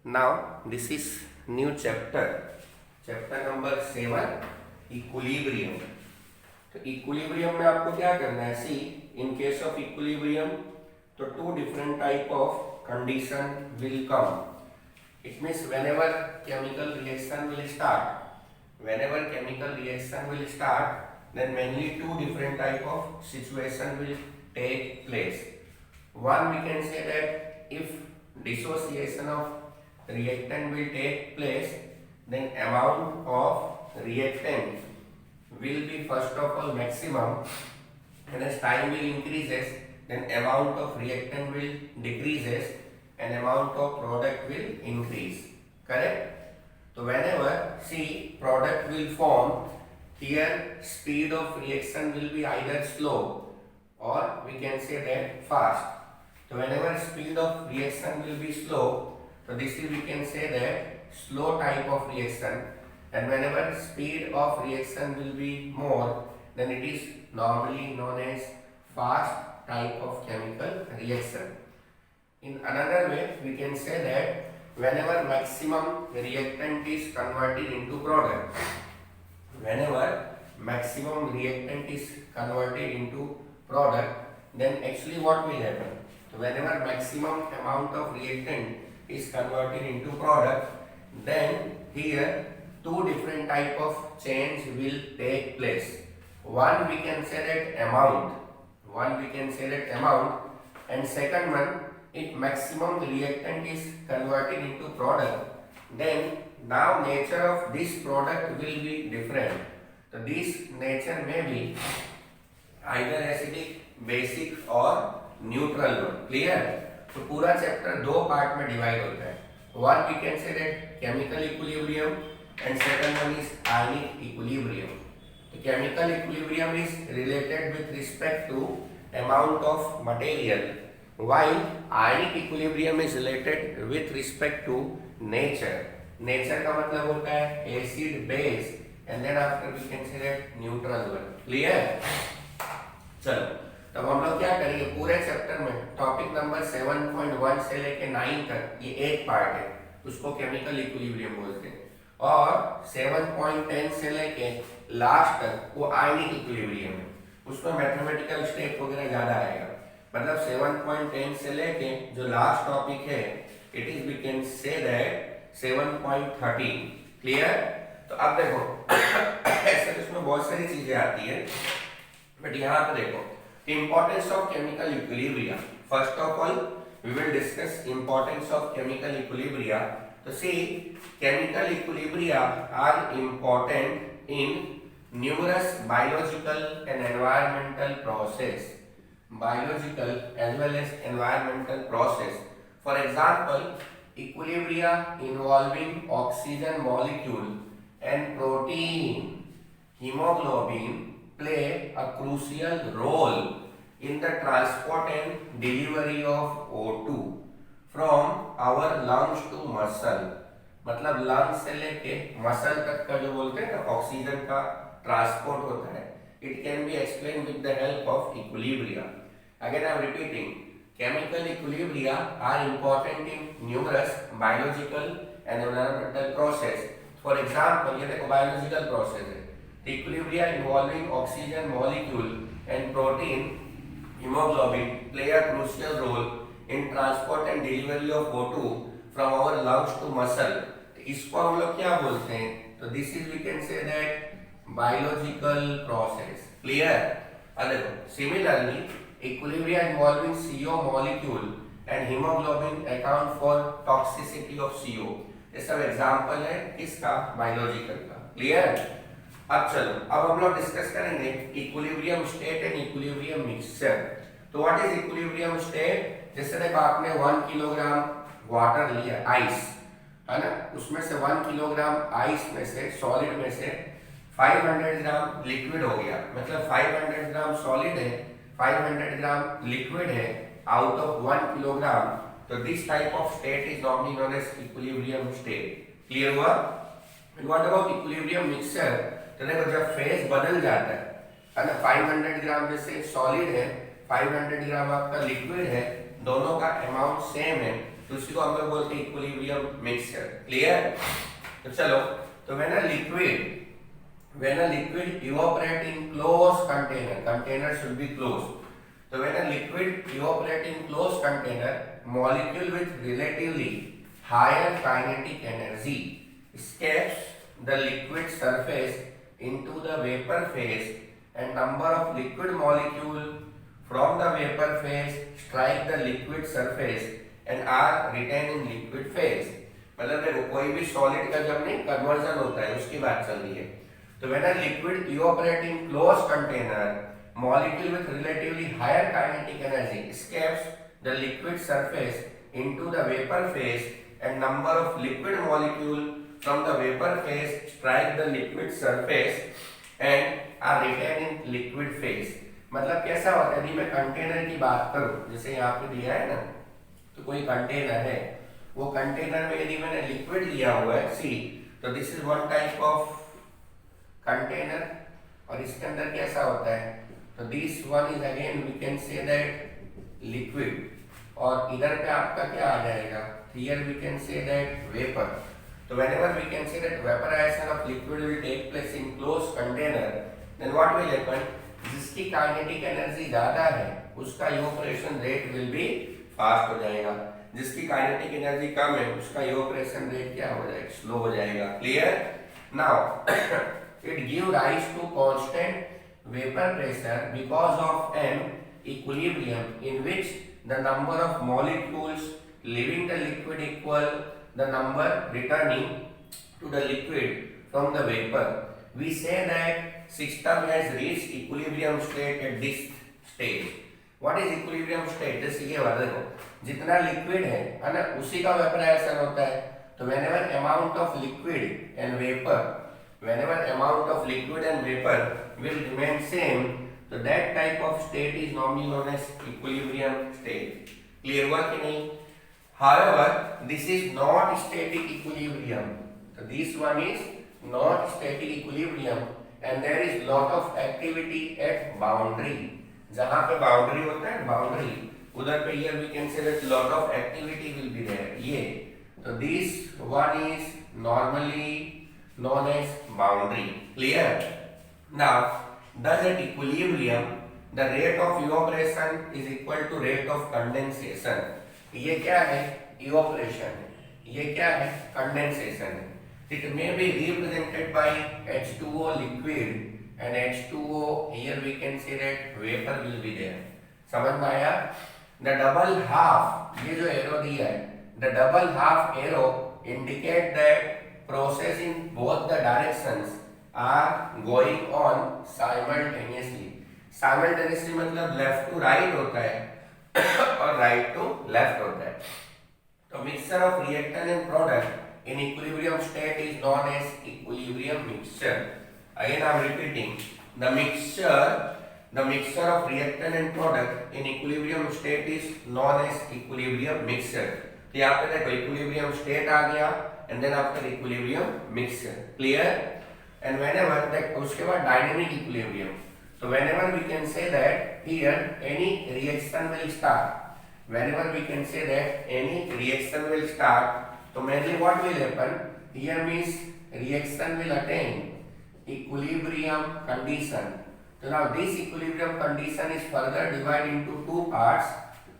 Now this is new chapter number 7, equilibrium. तो equilibrium में आपको क्या करना है, see in case of equilibrium तो two different type of condition will come. It means whenever chemical reaction will start, then mainly two different type of situation will take place. One, we can say that if dissociation of reactant will take place, then amount of reactant will be first of all maximum, and as time will increases, then amount of reactant will decreases and amount of product will increase. Correct? So whenever see product will form, here speed of reaction will be either slow or we can say that fast. So whenever speed of reaction will be slow, so this is we can say that slow type of reaction, and whenever speed of reaction will be more, then it is normally known as fast type of chemical reaction. In another way, we can say that whenever maximum reactant is converted into product, then actually what will happen? So whenever maximum amount of reactant is converted into product, then here two different type of change will take place. One we can say that amount, and second one, if maximum reactant is converted into product, then now nature of this product will be different. So this nature may be either acidic, basic और neutral one. Clear? तो पूरा chapter दो part में divide होता है। One we can say that chemical equilibrium and second one is ionic equilibrium. तो chemical equilibrium is related with respect to amount of material, while ionic equilibrium is related with respect to nature. Nature का मतलब होता है acid, base, and then after we can say that neutral one. Clear? चलो, तब हम लोग क्या करेंगे, पूरे चैप्टर में टॉपिक नंबर 7.1 से लेके 9 तक ये एक पार्ट है, उसको केमिकल इक्विलिब्रियम बोलते हैं, और 7.10 से लेके लास्ट तक वो आयनिक इक्विलिब्रियम है। उसमें मैथमेटिकल स्टेप वगैरह ज्यादा आएगा। मतलब 7.10 से लेके जो लास्ट टॉपिक है, it is we can say that 7.13। Clear? तो अब देखो ऐसे तो इसमें बहुत सारी चीजें आती है, बट यहाँ पे देखो importance of chemical equilibria. First of all we will discuss importance of chemical equilibria. तो see chemical equilibria are important in numerous biological and environmental process, biological as well as environmental process. For example, equilibria involving oxygen molecule and protein hemoglobin play a crucial role in the transport and delivery of O2 from our lungs to muscle. मतलब lungs से लेके muscle तक का जो बोलते हैं ना oxygen का ट्रांसपोर्ट होता है, it can be explained with the help of equilibria. Again I am repeating, chemical equilibria are important in numerous biological and environmental process. For example, ये देखो biological process है, the equilibria involving oxygen molecule and protein hemoglobin play a crucial role in transport and delivery of O2 from our lungs to muscle. इसको हम लोग क्या बोलते हैं? तो this is we can say that biological process. Clear? देखो similarly equilibria involving CO molecule and hemoglobin account for toxicity of CO. ये सब एग्जांपल है किसका? बायोलॉजिकल का। क्लियर? अब चलो, अब हम लोग डिस्कस करेंगे equilibrium state and equilibrium mixture. तो व्हाट इज इक्विलिब्रियम स्टेट? जैसे देखो आपने 1 किलोग्राम वाटर लिया, आइस है ना, उसमें से 1 किलोग्राम आइस में से सॉलिड में से 500 ग्राम लिक्विड हो गया। मतलब 500 ग्राम सॉलिड है, 500 ग्राम लिक्विड है आउट ऑफ 1 किलोग्राम। तो this type of state is normally known as equilibrium state. Clear हुआ? What about equilibrium mixture? तो देखो जब फेज बदल जाता है ना, 500 ग्राम जैसे सॉलिड है, 500 ग्राम आपका लिक्विड है, दोनों का अमाउंट सेम है, तो उसी को हम लोग बोलते हैं इक्विलिब्रियम मिक्सचर। क्लियर? तो चलो, तो when a liquid evaporate in closed container should be closed. So when a liquid evaporate in closed container, molecule with relatively higher kinetic energy escapes the liquid surface into the vapor phase, and number of liquid molecule from the vapor phase strike the liquid surface and are retained in liquid phase. मतलब देखो, कोई भी solid का जब नहीं conversion होता है उसकी बात चल रही है। तो when a liquid evaporate in closed container, molecule with relatively higher kinetic energy escapes the liquid surface into the vapor phase, and number of liquid molecule from the vapor phase strike the liquid surface and are retained in liquid phase. मतलब कैसा होता है? यदि मैं container की बात करूं, जैसे यहाँ पे दिया है ना, तो कोई कंटेनर है, वो कंटेनर में यदि मैंने लिक्विड लिया हुआ है सी, तो this is one type of container, और इसके अंदर कैसा होता है? तो this one is again we can say that liquid, और इधर पे आपका क्या आ जाएगा? Here we can say that vapour. तो whenever we can say that vaporization of liquid will take place in closed container, then what will happen? जिसकी kinetic energy ज्यादा है उसका evaporation rate will be fast हो जाएगा, जिसकी kinetic energy कम है उसका इवोपरेशन रेट क्या हो जाएगा? स्लो हो जाएगा. Clear? Now it give rise to constant vapour pressure because of an equilibrium in which the number of molecules leaving the liquid equal the number returning to the liquid from the vapor. We say that system has reached equilibrium state at this stage. What is equilibrium state? जैसे ये वाला देखो, जितना liquid है ना, उसी का vaporisation होता है. तो whenever amount of liquid and vapor will remain same, so that type of state is normally known as equilibrium state. Clear हुआ कि नहीं? However, this is not static equilibrium. So this one is not static equilibrium, and there is lot of activity at boundary. जहाँ पे boundary होता है, boundary उधर पे here we can say that lot of activity will be there. ये तो this one is normally known as boundary. Clear? Now, thus at equilibrium, the rate of evaporation is equal to rate of condensation. ये क्या है? Evaporation है. ये क्या है? Condensation है. It may be represented by H2O liquid and H2O here we can say that vapour will be there. समझ में आया? द डबल हाफ, ये जो एरो दिया है, the double half arrow indicate that process in both the directions are going on simultaneously. Simultaneously मतलब left to right होता है और राइट टू लेफ्ट होता है. तो mixture of reactant and product in equilibrium state is known as equilibrium mixture. Again I am repeating, the mixture of reactant and product in equilibrium state is known as equilibrium mixture. तो यहाँ पे देखो equilibrium state आ गया and then after equilibrium mixture. Clear? And whenever that, उसके बाद dynamic equilibrium. So whenever we can say that here any reaction will start, so mainly what will happen here means reaction will attain equilibrium condition. So now this equilibrium condition is further divided into two parts.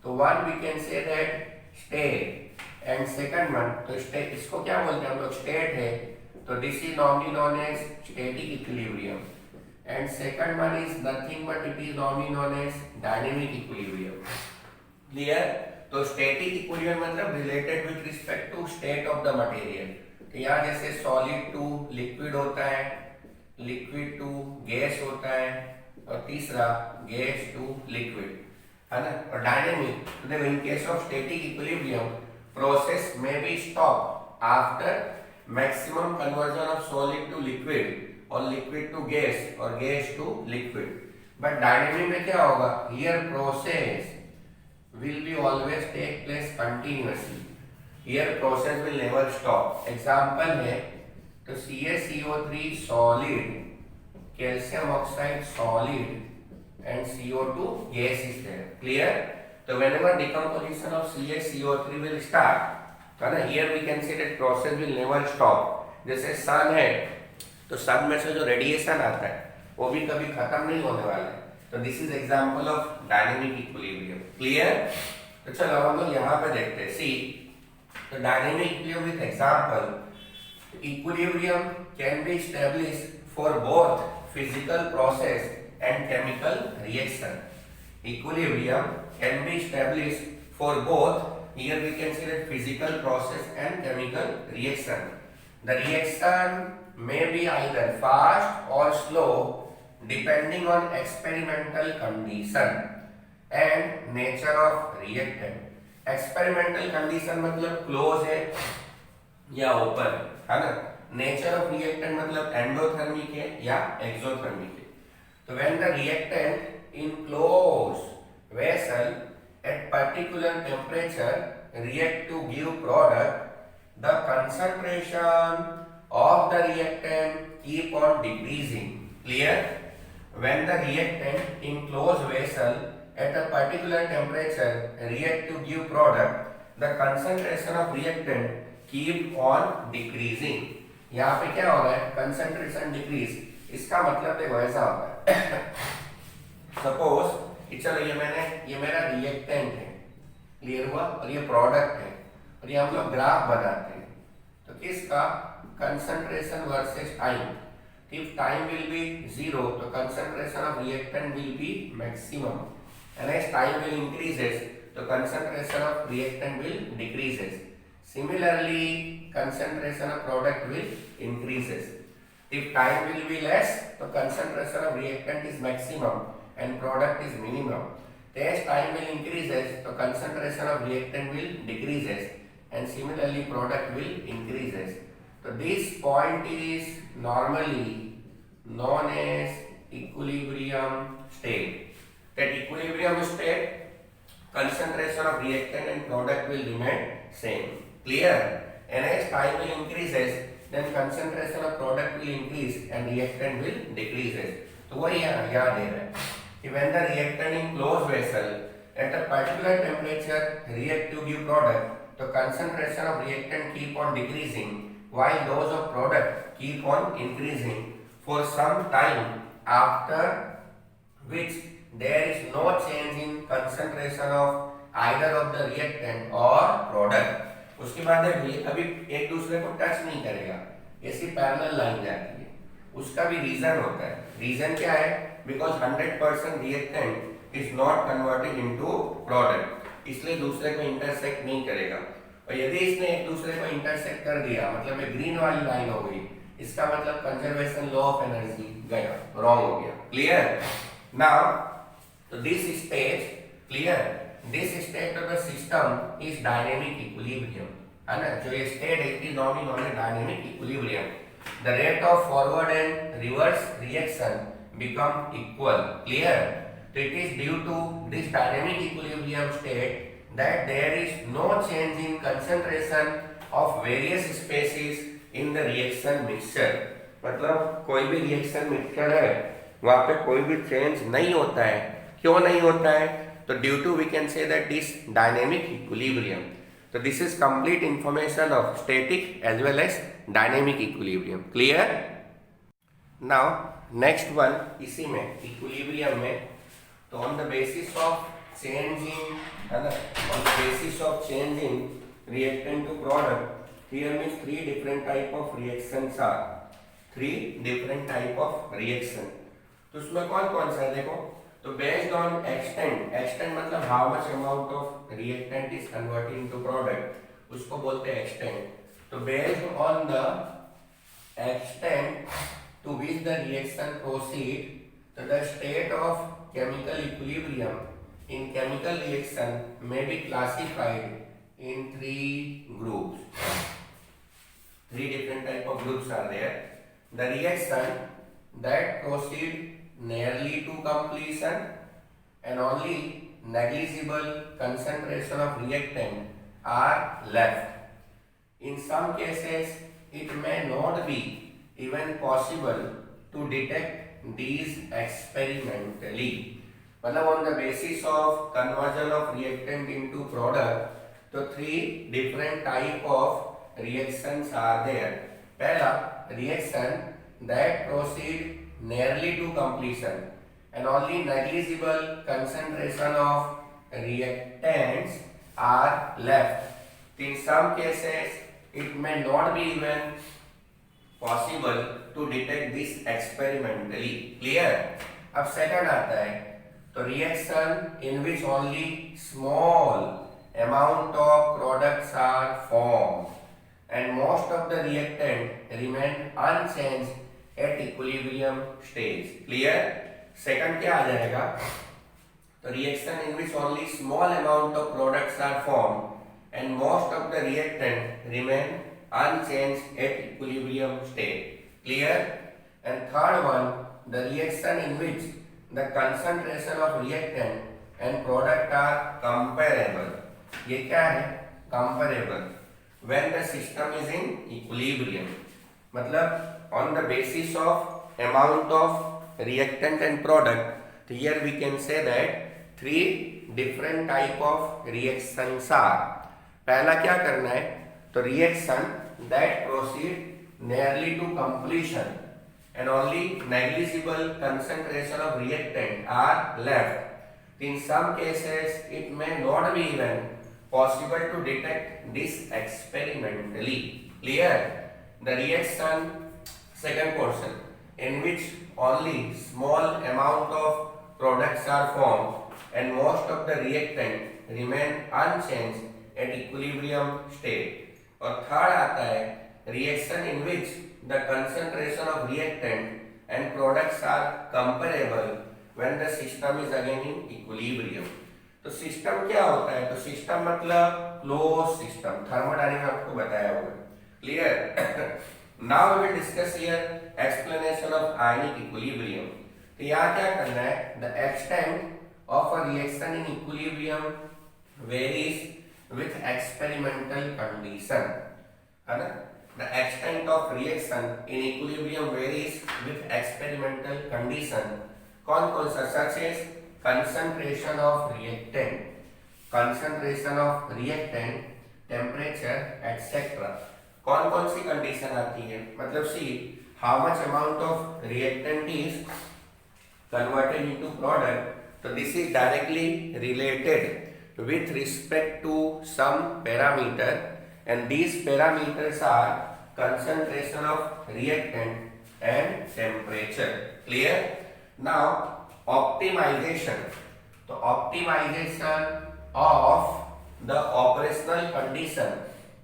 So one we can say that state and second one, तो state इसको क्या बोलते हैं हम लोग? state है, तो this is normally known as static equilibrium. And second one is nothing but it is normally known as dynamic equilibrium. Clear? तो static equilibrium मतलब related with respect to state of the material. तो यहाँ जैसे solid to liquid होता है, liquid to gas होता है, और तीसरा gas to liquid, है ना? और dynamic, तो देखो in case of static equilibrium, process may be stopped after maximum conversion of solid to liquid और liquid to gas और gas to liquid. But dynamic में क्या होगा? Here process will be always take place continuously. Here process will never stop. Example है तो CaCO3 solid, calcium oxide solid and CO2 gas is there. Clear? So whenever decomposition of CaCO3 will start, है ना, here we can see that process will never stop. जैसे सन है तो सन में से जो रेडिएशन आता है वो भी कभी खत्म नहीं होने वाला है. तो this is example of dynamic equilibrium. Clear? तो चलो हम लोग यहाँ पे देखते हैं. सी, तो dynamic equilibrium with example. Equilibrium can be established for both physical process and chemical reaction. Equilibrium can be established for both. Here we can see that physical process and chemical reaction. The reaction may be either fast or slow depending on experimental condition and nature of reactant. Experimental condition मतलब close है या open है ना. Nature of reactant मतलब endothermic है या exothermic है. तो when the reactant in close vessel at particular temperature react to give product, the concentration of the reactant keep on decreasing. Clear? When the reactant in close vessel at a particular temperature react to give product, the concentration of reactant keep on decreasing. यहाँ पे क्या हो रहा है? Concentration decrease. इसका मतलब देखो ऐसा होता है. सपोज चलो ये मेरा रिएक्टेंट है, क्लियर हुआ, और ये प्रोडक्ट है, और ये हम लोग ग्राफ बनाते हैं. तो किसका? Concentration versus time. If time will be 0 तो concentration of reactant will be maximum, and as time will increases तो concentration of reactant will decreases. Similarly, concentration of product will increases. If time will be less, the concentration of reactant is maximum and product is minimum. As time will increases, the concentration of reactant will decreases, and similarly product will increases. So this point is normally known as equilibrium state. That equilibrium state, concentration of reactant and product will remain same. Clear? And as time will increases, then concentration of product will increase and reactant will decreases. तो वही याद है कि when the reactant in closed vessel at a particular temperature react to give product, the concentration of reactant keep on decreasing while those of product keep on increasing for some time, after which there is no change in concentration of either of the reactant or product. उसके बाद देखिए कभी एक दूसरे को touch नहीं करेगा, ऐसी पैरेलल लाइन जाती है. उसका भी रीजन होता है. रीजन क्या है? Because 100% reactant is not converted into product, इसलिए दूसरे को इंटरसेक्ट नहीं करेगा. और यदि इसने एक दूसरे को इंटरसेक्ट कर दिया, मतलब एक ग्रीन वाली लाइन हो गई, इसका मतलब कंजर्वेशन लॉ ऑफ एनर्जी गया, रॉन्ग हो गया. क्लियर? नाउ तो this stage, clear, this state of the system is dynamic equilibrium, है ना. जो ये state है it is known as dynamic equilibrium. The rate of forward and reverse reaction become equal. Clear? So it is due to this dynamic equilibrium state that there is no change in concentration of various species in the reaction mixture. मतलब कोई भी reaction mixture है वहाँ पे कोई भी change नहीं होता है. क्यों नहीं होता है? So due to we can say that this dynamic equilibrium. So this is complete information of static as well as dynamic equilibrium. Clear? Now next one इसी में equilibrium में, तो on the basis of changing, है ना, on the basis of changing reactant to product, here means three different type of reactions are. Three different type of reaction. तो उसमें कौन कौन सा है देखो. तो बेस्ड ऑन एक्सटेंट, एक्सटेंट मतलब how much amount of reactant is converted into product, उसको बोलते हैं एक्सटेंट. तो based on the extent to which the reaction proceed, तो the state of chemical equilibrium in chemical reaction में be classified in 3 groups. 3 different type of groups are there. The reaction that proceed nearly to completion and only negligible concentration of reactant are left. In some cases, it may not be even possible to detect these experimentally. मतलब on the basis of conversion of reactant into product, तो three different type of reactions are there. पहला reaction that proceed nearly to completion and only negligible concentration of reactants are left. In some cases, it may not be even possible to detect this experimentally. Clear? अब second आता है तो reaction in which only small amount of products are formed and most of the reactant remain unchanged at equilibrium stage. Clear? Second क्या आ जाएगा तो reaction in which only small amount of products are formed and most of the reactant remain unchanged at equilibrium state. Clear? And third one, the reaction in which the concentration of reactant and product are comparable. ये क्या है? Comparable. When the system is in equilibrium. मतलब on the basis of amount of reactant and product, so here we can say that three different type of reactions are. पहला क्या करना है तो reaction that proceed nearly to completion and only negligible concentration of reactant are left. In some cases, it may not be even possible to detect this experimentally. Clear? The reaction, second portion, in which only small amount of products are formed and most of the reactant remain unchanged at equilibrium state. और third आता है reaction in which the concentration of reactant and products are comparable when the system is again in equilibrium. तो system क्या होता है तो system मतलब close system thermodynamics में आपको बताया होगा. Clear? Now we will discuss here explanation of ionic equilibrium. तो यहाँ क्या करना है the extent of a reaction in equilibrium varies with experimental condition. है ना? The extent of reaction in equilibrium varies with experimental condition. कौन सा? Such as concentration of reactant, temperature, etc. कौन सी condition आती है? मतलब see how much amount of reactant is converted into product. So this is directly related with respect to some parameter and these parameters are concentration of reactant and temperature. Clear? Now optimization. So optimization of the operational condition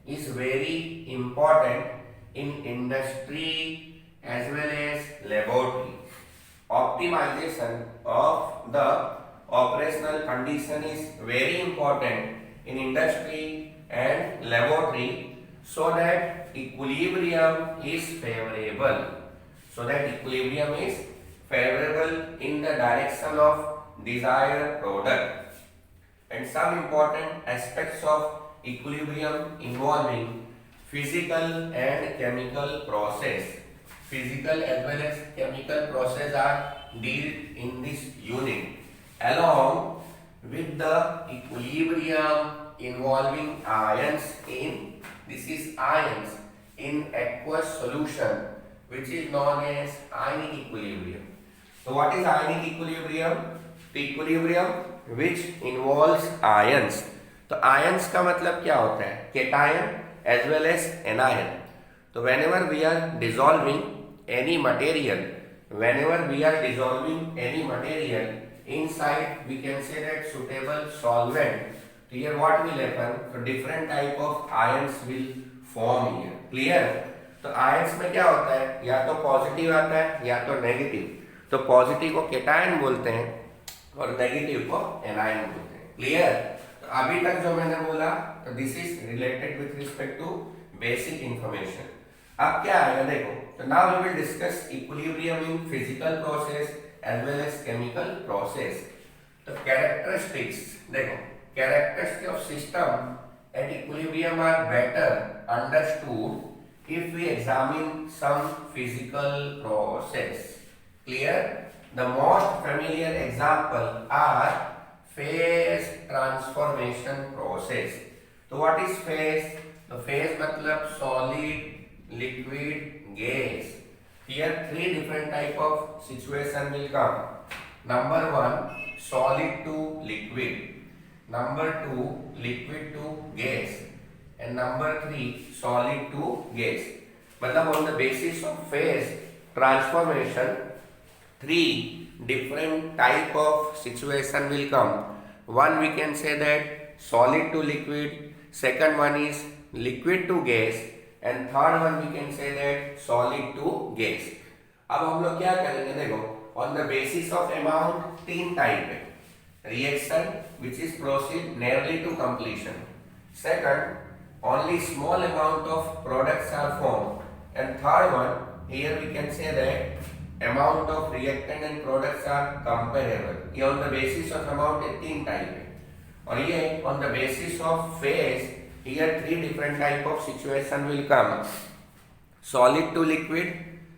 is very important in industry as well as laboratory. Optimization of the operational condition is very important in industry and laboratory so that equilibrium is favorable. In the direction of desired product. And some important aspects of equilibrium involving physical and chemical process. Physical as well as chemical process are dealt in this unit. Along with the equilibrium involving ions in aqueous solution which is known as ionic equilibrium. So what is ionic equilibrium? The equilibrium which involves ions. तो ions का मतलब क्या होता है? Cation as well as anion. तो whenever we are dissolving any material inside we can say that suitable solvent. So here what will happen? So different type of ions will form here. Clear? तो ions में क्या होता है? या तो positive आता है या तो नेगेटिव. तो पॉजिटिव को केटायन बोलते हैं और नेगेटिव को एनायन बोलते हैं. क्लियर? तो अभी तक जो मैंने बोला तो this is related with respect to basic information. अब क्या आएगा देखो. तो now we will discuss equilibrium in physical process as well as chemical process. तो characteristics देखो, characteristics of system at equilibrium are better understood if we examine some physical process. Clear? The most familiar example are phase transformation process. So what is phase? The phase मतलब solid, liquid, gas. Here three different type of situation will come. Number one, solid to liquid. Number two, liquid to gas. And number three, solid to gas. मतलब on the basis of phase transformation, three different type of situation will come. One we can say that solid to liquid, second one is liquid to gas, and third one we can say that solid to gas. अब हम लोग क्या करेंगे, देखो on the basis of amount तीन type है. Reaction which is proceed nearly to completion. Second, only small amount of products are formed, and third one, here we can say that amount of reactant and products are comparable. ये on the basis of amount है तीन type है, और ये on the basis of phase, here three different type of situation will come. Solid to liquid,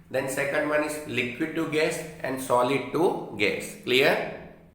then second one is liquid to gas, and solid to gas. Clear?